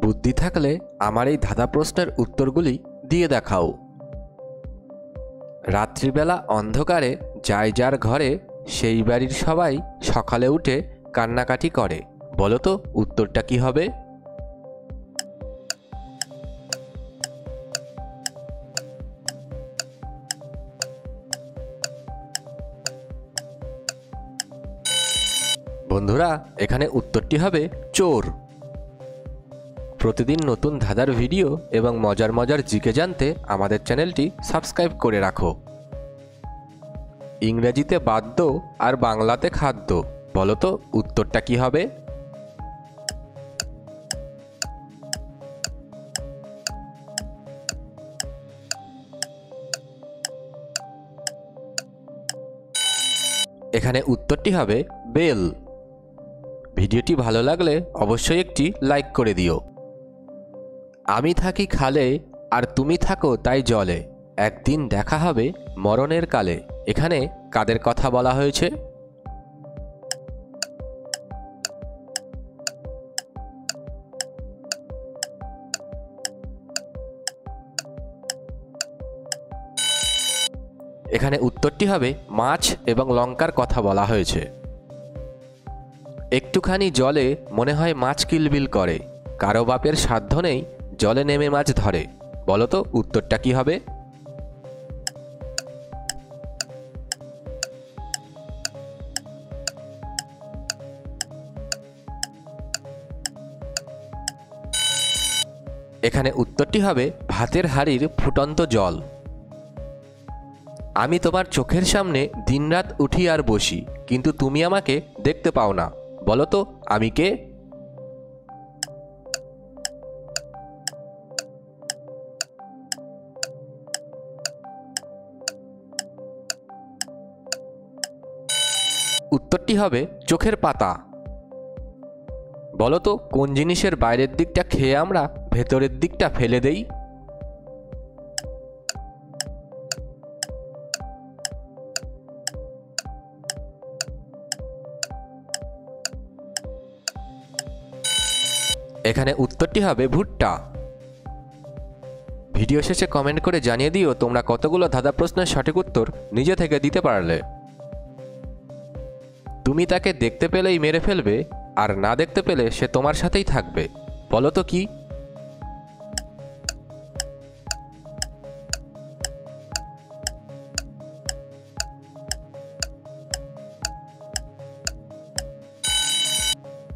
বুদ্ধি থাকলে আমার এই ধাঁধা প্রশ্নের উত্তরগুলি দিয়ে দেখাও। রাত্রিবেলা অন্ধকারে যার যার ঘরে সেই বাড়ির সবাই সকালে উঠে কান্নাকাটি করে, বলো তো উত্তরটা কি হবে? বন্ধুরা, এখানে উত্তরটি হবে চোর। প্রতিদিন নতুন ধাঁধার ভিডিও এবং মজার মজার জিকে জানতে আমাদের চ্যানেলটি সাবস্ক্রাইব করে রাখো। ইংরেজিতে বাদ্য আর বাংলাতে খাদ্য, বলো তো উত্তরটা কি হবে? এখানে উত্তরটি হবে বেল। ভিডিওটি ভালো লাগলে অবশ্যই একটি লাইক করে দিও। আমি থাকি খালে আর তুমি থাকো তাই জলে, একদিন দেখা হবে মরণের কালে। এখানে কাদের কথা বলা হয়েছে? এখানে উত্তরটি হবে মাছ এবং লঙ্কার কথা বলা হয়েছে। একটুখানি জলে মনে হয় মাছ কিলবিল করে, কারো বাপের সাধ্য নেই জলে নেমে মাছ ধরে, বলো তো উত্তরটা কি হবে? এখানে উত্তরটি হবে ভাতের হাঁড়ির ফুটন্ত জল। আমি তোমার চোখের সামনে দিনরাত উঠি আর বসি, কিন্তু তুমি আমাকে দেখতে পাও না, বলো তো আমি কে? উত্তরটি হবে চোখের পাতা। বলো তো কোন জিনিসের বাইরের দিকটা খেয়ে আমরা ভেতরের দিকটা ফেলে দেই? এখানে উত্তরটি হবে ভুট্টা। ভিডিও শেষে কমেন্ট করে জানিয়ে দিও তোমরা কতগুলো ধাঁধা প্রশ্নের সঠিক উত্তর নিজে থেকে দিতে পারলে। তুমি তাকে দেখতে পেলেই মেরে ফেলবে, আর না দেখতে পেলে সে তোমার সাথেই থাকবে, বলো তো কি?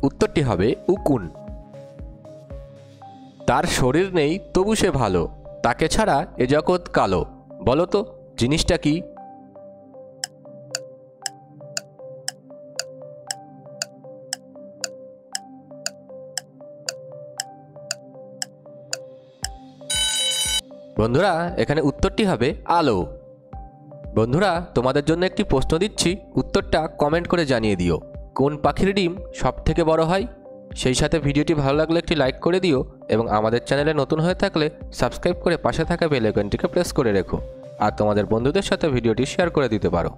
উত্তরটি হবে উকুন। তার শরীর নেই তবু সে ভালো, তাকে ছাড়া এ জগৎ কালো, বলো তো জিনিসটা কি? বন্ধুরা, এখানে উত্তরটি হবে আলো। বন্ধুরা, তোমাদের জন্য একটি প্রশ্ন দিচ্ছি, উত্তরটা কমেন্ট করে জানিয়ে দিও। কোন পাখির ডিম সব থেকে বড় হয়? সেই সাথে ভিডিওটি ভালো লাগলে একটি লাইক করে দিও এবং আমাদের চ্যানেলে নতুন হয়ে থাকলে সাবস্ক্রাইব করে পাশে থাকা বেল আইকনটিকে প্রেস করে রেখো, আর তোমাদের বন্ধুদের সাথে ভিডিওটি শেয়ার করে দিতে পারো।